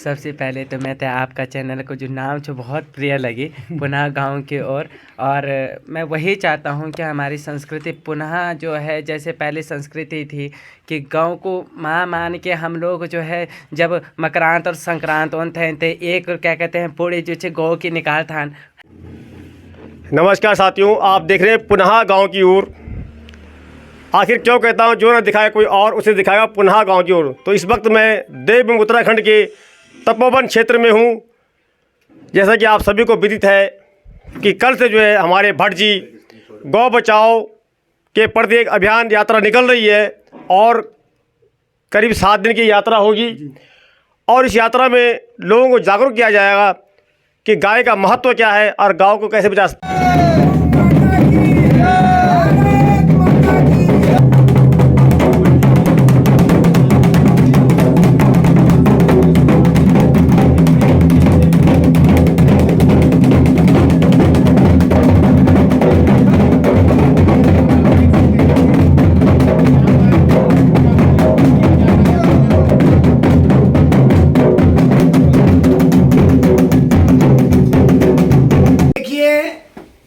सबसे पहले तो मैं तो आपका चैनल को जो नाम जो बहुत प्रिय लगी पुनः गांव की ओर। और मैं वही चाहता हूं कि हमारी संस्कृति पुनः जो है जैसे पहले संस्कृति थी कि गांव को माँ मान के हम लोग जो है जब मकरांत और संक्रांत थे एक क्या कहते हैं पूरी जो है गौ की निकाल था। नमस्कार साथियों, आप देख रहे हैं पुनः गांव की ओर। आखिर क्यों कहता हूं, जो न दिखाए कोई और उसे दिखाएगा पुनः गांव की ओर। तो इस वक्त मैं देवभूमि उत्तराखंड के तपोवन क्षेत्र में हूं। जैसा कि आप सभी को विदित है कि कल से जो है हमारे भट्ट जी गौ बचाओ के प्रति एक अभियान यात्रा निकल रही है और करीब 7 दिन की यात्रा होगी। और इस यात्रा में लोगों को जागरूक किया जाएगा कि गाय का महत्व क्या है और गाँव को कैसे बचा सकते हैं।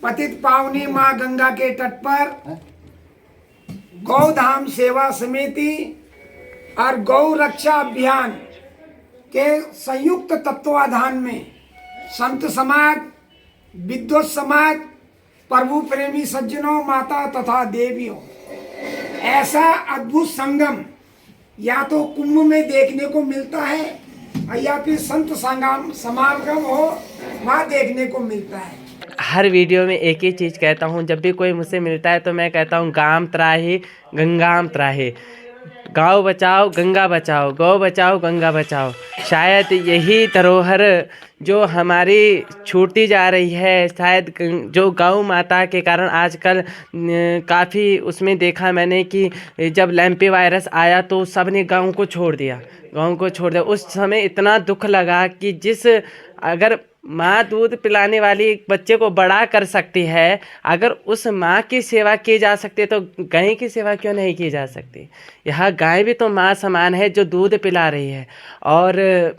पतित पावनी माँ गंगा के तट पर गौधाम सेवा समिति और गौ रक्षा अभियान के संयुक्त तत्वाधान में संत समाज, विद्वत समाज, प्रभु प्रेमी सज्जनों, माता तथा देवियों, ऐसा अद्भुत संगम या तो कुंभ में देखने को मिलता है या फिर संत समागम हो वहाँ देखने को मिलता है। हर वीडियो में एक ही चीज़ कहता हूँ, जब भी कोई मुझसे मिलता है तो मैं कहता हूँ गाम त्राही गंगाम त्राही, गाँव बचाओ गंगा बचाओ, गौ बचाओ गंगा बचाओ। शायद यही धरोहर जो हमारी छूटती जा रही है, शायद जो गौ माता के कारण आजकल काफ़ी उसमें देखा मैंने कि जब लैंपी वायरस आया तो सब ने गाँव को छोड़ दिया। उस समय इतना दुख लगा कि जिस अगर माँ दूध पिलाने वाली एक बच्चे को बड़ा कर सकती है, अगर उस माँ की सेवा की जा सकती है तो गाय की सेवा क्यों नहीं की जा सकती। यह गाय भी तो माँ समान है जो दूध पिला रही है। और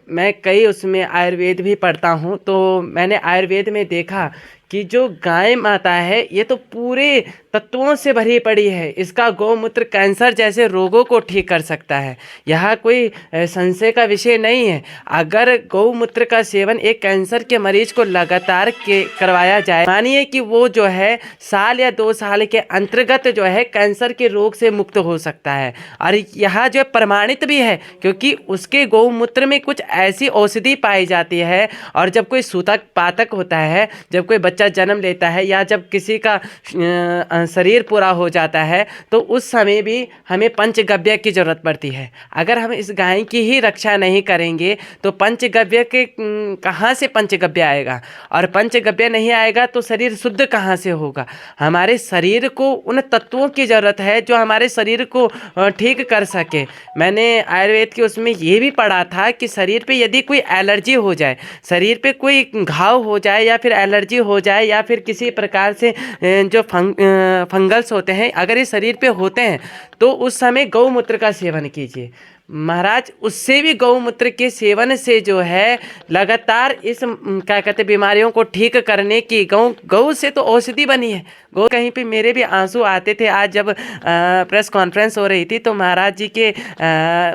मैं कई उसमें आयुर्वेद भी पढ़ता हूँ, तो मैंने आयुर्वेद में देखा कि जो गाय माता है ये तो पूरे तत्वों से भरी पड़ी है। इसका गौमूत्र कैंसर जैसे रोगों को ठीक कर सकता है। यह कोई संशय का विषय नहीं है। अगर गौमूत्र का सेवन एक कैंसर के मरीज को लगातार करवाया जाए, मानिए कि वो जो है साल या 2 साल के अंतर्गत जो है कैंसर के रोग से मुक्त हो सकता है। और यह जो प्रमाणित भी है क्योंकि उसके गौमूत्र में कुछ ऐसी औषधि पाई जाती है। और जब कोई सूतक पातक होता है, जब कोई बच्चा जन्म लेता है या जब किसी का शरीर पूरा हो जाता है तो उस समय भी हमें पंचगव्य की ज़रूरत पड़ती है। अगर हम इस गाय की ही रक्षा नहीं करेंगे तो पंचगव्य के कहाँ से पंचगव्य आएगा, और पंचगव्य नहीं आएगा तो शरीर शुद्ध कहाँ से होगा। हमारे शरीर को उन तत्वों की ज़रूरत है जो हमारे शरीर को ठीक कर सके। मैंने आयुर्वेद के उसमें ये भी पढ़ा था कि शरीर पे यदि कोई एलर्जी हो जाए, शरीर पे कोई घाव हो जाए या फिर एलर्जी हो जाए या फिर किसी प्रकार से जो फंगल्स होते हैं अगर ये शरीर पे होते हैं तो उस समय गौमूत्र का सेवन कीजिए महाराज। उससे भी गौमूत्र के सेवन से जो है लगातार इस क्या कहते बीमारियों को ठीक करने की गौ से तो औषधि बनी है। गौ कहीं पे मेरे भी आंसू आते थे। आज जब प्रेस कॉन्फ्रेंस हो रही थी तो महाराज जी के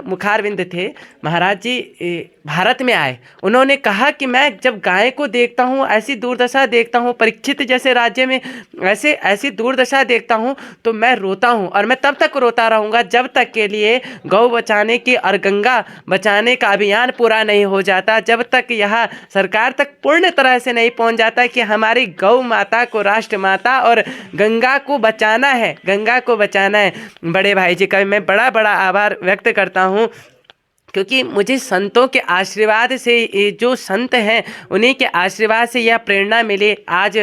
मुखारविंद थे, महाराज जी भारत में आए, उन्होंने कहा कि मैं जब गाय को देखता हूँ, ऐसी दुर्दशा देखता हूँ, परीक्षित जैसे राज्य में ऐसी दुर्दशा देखता हूँ तो मैं रोता हूँ। और मैं तब तक रोता रहूँगा जब तक के लिए गौ बचाने की और गंगा बचाने का अभियान पूरा नहीं हो जाता, जब तक यह सरकार तक पूर्ण तरह से नहीं पहुँच जाता कि हमारी गौ माता को राष्ट्र माता और गंगा को बचाना है, गंगा को बचाना है। बड़े भाई जी का मैं बड़ा बड़ा आभार व्यक्त करता हूँ क्योंकि मुझे संतों के आशीर्वाद से, जो संत हैं उन्हीं के आशीर्वाद से यह प्रेरणा मिली। आज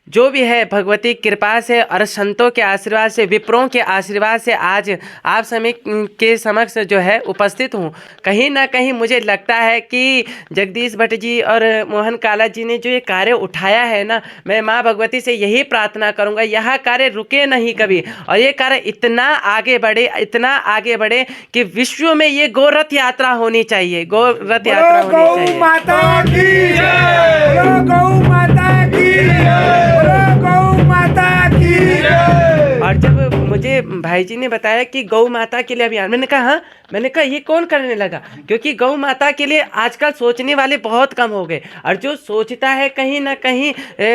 जो भी है भगवती कृपा से और संतों के आशीर्वाद से, विप्रों के आशीर्वाद से आज आप सभी के समक्ष जो है उपस्थित हूँ। कहीं ना कहीं मुझे लगता है कि जगदीश भट्ट जी और मोहन काला जी ने जो ये कार्य उठाया है ना, मैं माँ भगवती से यही प्रार्थना करूँगा, यह कार्य रुके नहीं कभी, और ये कार्य इतना आगे बढ़े, इतना आगे बढ़े कि विश्व में ये गौ रथ यात्रा होनी चाहिए, गौ रथ यात्रा होनी गौ चाहिए। माता की जय, गौ माता की जय, गौ माता की जय। और जब मुझे भाई जी ने बताया कि गौ माता के लिए अभियान, मैंने कहा हाँ, मैंने कहा ये कौन करने लगा, क्योंकि गौ माता के लिए आजकल सोचने वाले बहुत कम हो गए, और जो सोचता है कहीं ना कहीं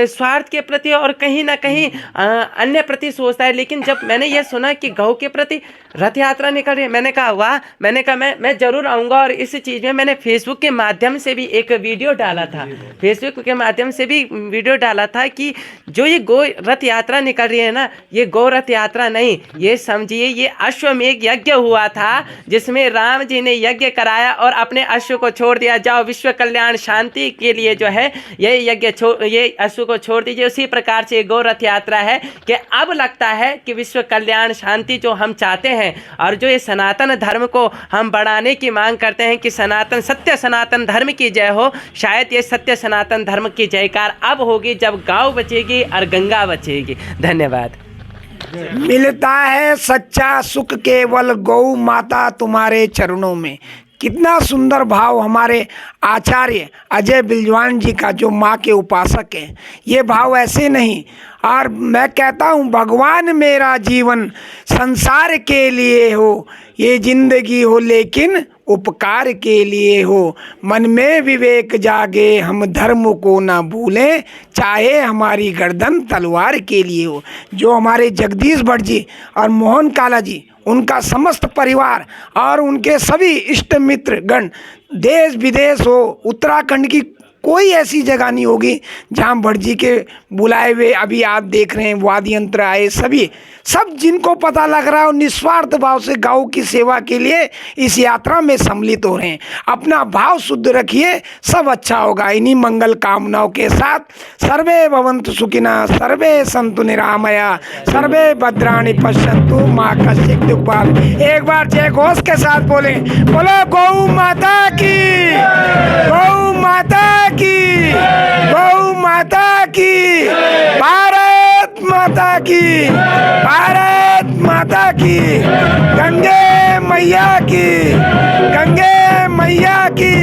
स्वार्थ के प्रति और कहीं ना कहीं अन्य प्रति सोचता है। लेकिन जब मैंने ये सुना कि गौ के प्रति रथ यात्रा निकल रही है, मैंने कहा वाह, मैंने कहा मैं जरूर आऊँगा। और इस चीज़ में मैंने फेसबुक के माध्यम से भी एक वीडियो डाला था, फेसबुक के माध्यम से भी वीडियो डाला था कि जो ये गौ रथ यात्रा निकल रही है ना, ये गौ रथ यात्रा नहीं, ये समझिए ये अश्वमेघ यज्ञ हुआ था, जिसमें राम जी ने यज्ञ कराया और अपने अश्व को छोड़ दिया, जाओ विश्व कल्याण शांति के लिए जो है ये यज्ञ ये अश्व को छोड़ दीजिए। उसी प्रकार से गौ रथ यात्रा है कि अब लगता है कि विश्व कल्याण शांति जो हम चाहते हैं और जो ये सनातन धर्म को हम बढ़ाने की मांग करते हैं कि सनातन सत्य सनातन धर्म की जय हो, शायद ये सत्य सनातन धर्म की जयकार अब होगी जब गाँव बचेगी और गंगा बचेगी। धन्यवाद। मिलता है सच्चा सुख केवल गौ माता तुम्हारे चरणों में। कितना सुंदर भाव हमारे आचार्य अजय बिलजवान जी का, जो माँ के उपासक हैं। ये भाव ऐसे नहीं, और मैं कहता हूँ भगवान मेरा जीवन संसार के लिए हो, ये जिंदगी हो लेकिन उपकार के लिए हो, मन में विवेक जागे हम धर्म को ना भूलें, चाहे हमारी गर्दन तलवार के लिए हो। जो हमारे जगदीश भट्ट जी और मोहन काला जी, उनका समस्त परिवार और उनके सभी इष्ट मित्र गण, देश विदेश हो, उत्तराखंड की कोई ऐसी जगह नहीं होगी जहाँ भट्ट जी के बुलाए हुए, अभी आप देख रहे हैं वाद्य यंत्र आए, सभी सब जिनको पता लग रहा है और निस्वार्थ भाव से गाँव की सेवा के लिए इस यात्रा में सम्मिलित हो रहे हैं। अपना भाव शुद्ध रखिए, सब अच्छा होगा। इन्हीं मंगल कामनाओं के साथ सर्वे भवन्तु सुखिनः, सर्वे सन्तु निरामया, सर्वे भद्राणि पश्यन्तु माँ कश्चित् दुःखभाग्। एक बार जय घोष के साथ बोले, बोलो गौ माता की, गौ माता की, गौ माता की, भारत माता की, भारत माता की, गंगे मैया की, गंगे मैया की,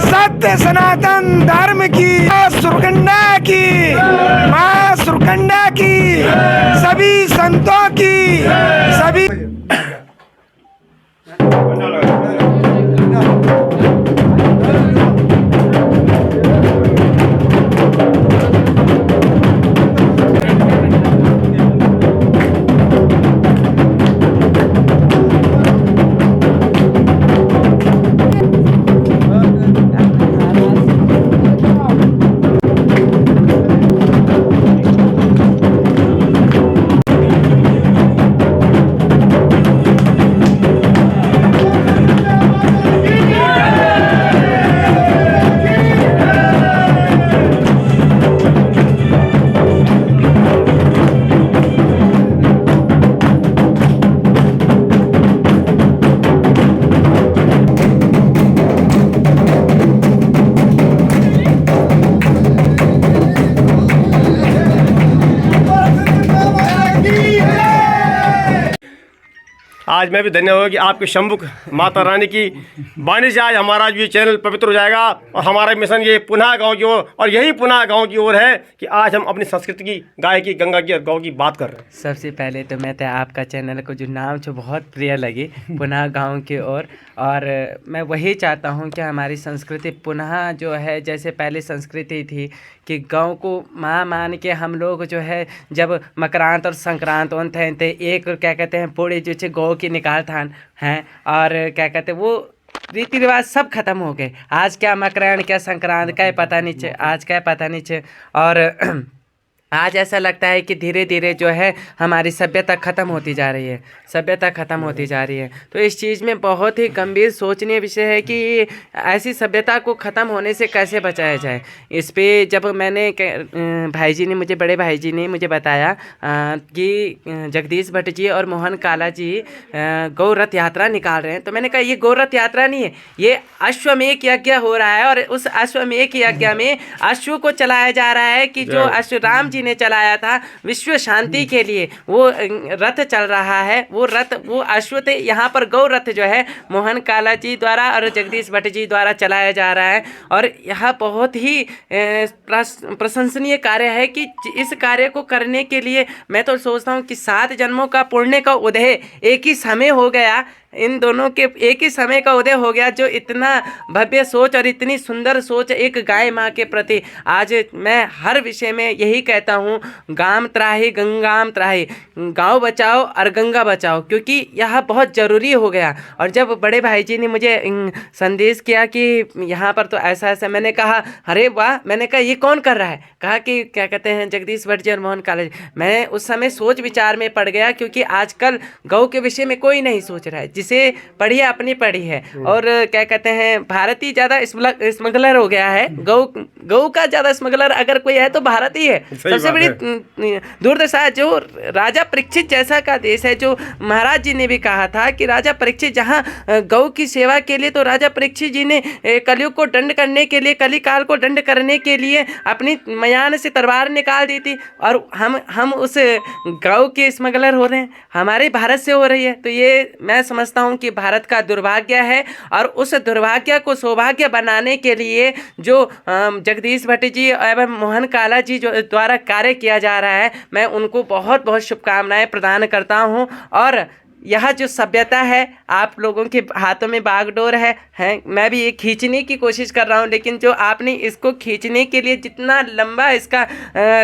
सत्य सनातन धर्म की, माँ सुरकंडा की, माँ सुरकंडा की, सभी संतों की, सभी आज मैं भी धन्य होगा कि आपके शंभुक माता रानी की वाणी से आज हमारा जो ये चैनल पवित्र हो जाएगा, और हमारा मिशन ये पुनः गांव की ओर, और यही पुनः गांव की ओर है कि आज हम अपनी संस्कृति की, गाय की, गंगा की और गौ की बात कर रहे हैं। सबसे पहले तो मैं आपका चैनल को जो नाम जो बहुत प्रिय लगी, पुनः गांव की ओर, और मैं वही चाहता हूं कि हमारी संस्कृति पुनः जो है, जैसे पहले संस्कृति थी कि गांव को माँ मान के हम लोग जो है, जब मकरांत और संक्रांत होते थे, एक क्या कहते हैं पूरी जो है गौ की निकाल था हैं, और क्या कहते हैं वो रीति रिवाज सब खत्म हो गए। आज क्या मकरान क्या संक्रांत का पता नहीं, आज क्या पता नहीं। और आज ऐसा लगता है कि धीरे धीरे जो है हमारी सभ्यता ख़त्म होती जा रही है, सभ्यता ख़त्म होती जा रही है। तो इस चीज़ में बहुत ही गंभीर सोचनीय विषय है कि ऐसी सभ्यता को ख़त्म होने से कैसे बचाया जाए। इस पे जब मैंने भाई जी ने मुझे, बड़े भाई जी ने मुझे बताया कि जगदीश भट्ट जी और मोहन काला जी गौ रथ यात्रा निकाल रहे हैं, तो मैंने कहा ये गौ रथ यात्रा नहीं है, ये अश्वमेध यज्ञ हो रहा है। और उस अश्वमेध यज्ञ में अश्व को चलाया जा रहा है कि जो अश्व राम जी ने चलाया था विश्व शांति के लिए, वो रथ चल रहा है, वो रथ, वो अश्व थे। यहाँ पर गौ रथ जो है मोहन काला जी द्वारा और जगदीश भट्ट जी द्वारा चलाया जा रहा है। और यह बहुत ही प्रशंसनीय कार्य है कि इस कार्य को करने के लिए मैं तो सोचता हूँ कि 7 जन्मों का पुण्य का उदय एक ही समय हो गया, इन दोनों के एक ही समय का उदय हो गया। जो इतना भव्य सोच और इतनी सुंदर सोच एक गाय माँ के प्रति, आज मैं हर विषय में यही कहता हूँ, गाम त्राहि गंगाम त्राहि, गाँव बचाओ और गंगा बचाओ, क्योंकि यह बहुत ज़रूरी हो गया। और जब बड़े भाई जी ने मुझे संदेश किया कि यहाँ पर तो ऐसा ऐसा, मैंने कहा अरे वाह, मैंने कहा ये कौन कर रहा है, कहा कि क्या कहते हैं जगदीश भट्ट जी और मोहन काला जी। मैं उस समय सोच विचार में पड़ गया, क्योंकि आजकल गौ के विषय में कोई नहीं सोच रहा है, जिसे पढ़ी अपनी पढ़ी है। और क्या कहते हैं भारत ही ज़्यादा स्मगलर हो गया है, गौ का ज़्यादा स्मगलर अगर कोई है तो भारत ही है। सबसे बड़ी दुर्दशा है। जो राजा परीक्षित जैसा का देश है, जो महाराज जी ने भी कहा था कि राजा परीक्षित जहाँ गौ की सेवा के लिए, तो राजा परीक्षित जी ने कलयुग को दंड करने के लिए, कलिकाल को दंड करने के लिए अपनी मयान से तलवार निकाल दी थी। और हम उस गौ के स्मगलर हो रहे हैं, हमारे भारत से हो रही है। तो ये मैं समझता हूँ कि भारत का दुर्भाग्य है। और उस दुर्भाग्य को सौभाग्य बनाने के लिए जो जगदीश भट्ट जी एवं मोहन काला जी जो द्वारा कार्य किया जा रहा है, मैं उनको बहुत बहुत शुभकामनाएं प्रदान करता हूं। और यह जो सभ्यता है आप लोगों के हाथों में बागडोर है, मैं भी ये खींचने की कोशिश कर रहा हूँ, लेकिन जो आपने इसको खींचने के लिए जितना लंबा इसका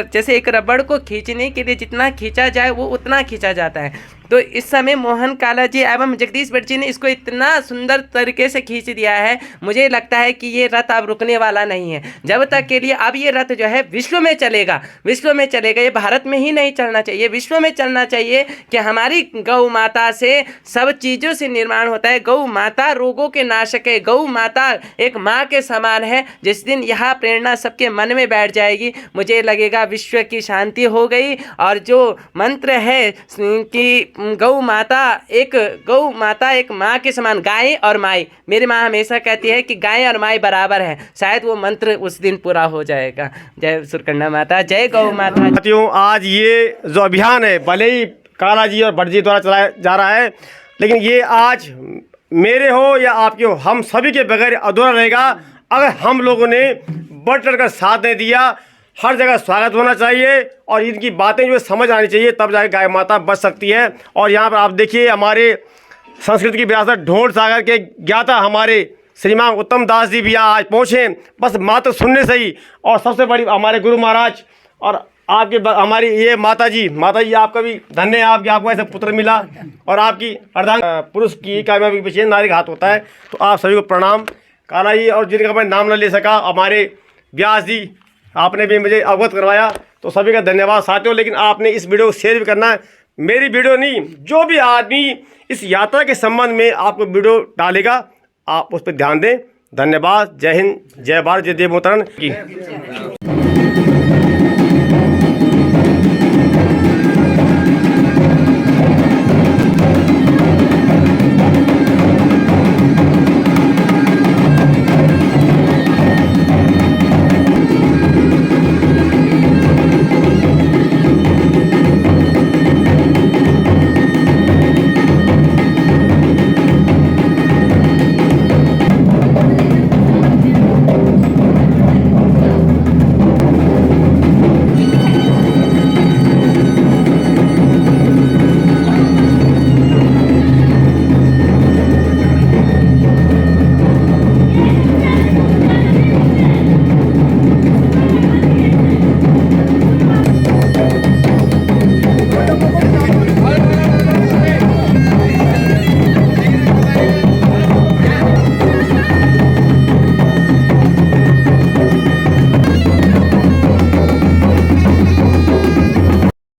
जैसे एक रबड़ को खींचने के लिए जितना खींचा जाए वो उतना खींचा जाता है। तो इस समय मोहन काला जी एवं जगदीश भट्ट जी ने इसको इतना सुंदर तरीके से खींच दिया है, मुझे लगता है कि ये रथ अब रुकने वाला नहीं है जब तक के लिए। अब ये रथ जो है विश्व में चलेगा, विश्व में चलेगा। ये भारत में ही नहीं चलना चाहिए, विश्व में चलना चाहिए कि हमारी गौ माता से सब चीज़ों से निर्माण होता है। गौ माता रोगों के नाशक है, गौ माता एक माँ के समान है। जिस दिन यह प्रेरणा सबके मन में बैठ जाएगी, मुझे लगेगा विश्व की शांति हो गई। और जो मंत्र है कि गौ माता एक माँ के समान, गाय और माई, मेरी माँ हमेशा कहती है कि गाय और माई बराबर है, शायद वो मंत्र उस दिन पूरा हो जाएगा। जय सुरकन्ना माता, जय गौ माता। साथियों, आज ये जो अभियान है भले ही काला जी और भट्ट जी द्वारा चलाया जा रहा है, लेकिन ये आज मेरे हो या आपके हो, हम सभी के बगैर अधूरा रहेगा अगर हम लोगों ने बढ़ चढ़ कर साथ नहीं दिया। हर जगह स्वागत होना चाहिए और इनकी बातें जो समझ आनी चाहिए, तब जाकर गाय माता बच सकती है। और यहाँ पर आप देखिए हमारे संस्कृति की विरासत ढोल सागर के ज्ञाता हमारे श्रीमान उत्तम दास जी भी आज पहुँचे, बस मात्र सुनने से ही। और सबसे बड़ी हमारे गुरु महाराज और आपके हमारी ये माता जी आपका भी धन्य है, आपको ऐसा पुत्र मिला। और आपकी अर्धांग पुरुष की कामयाबी के पीछे नारी का हाथ होता है। तो आप सभी को प्रणाम। काला जी और जिनका मैं नाम न ले सका, हमारे व्यास जी, आपने भी मुझे अवगत करवाया, तो सभी का धन्यवाद साथियों। लेकिन आपने इस वीडियो को शेयर भी करना है, मेरी वीडियो नहीं, जो भी आदमी इस यात्रा के संबंध में आपको वीडियो डालेगा आप उस पर ध्यान दें। धन्यवाद। जय हिंद, जय भारत, जय देव मोहतरम की।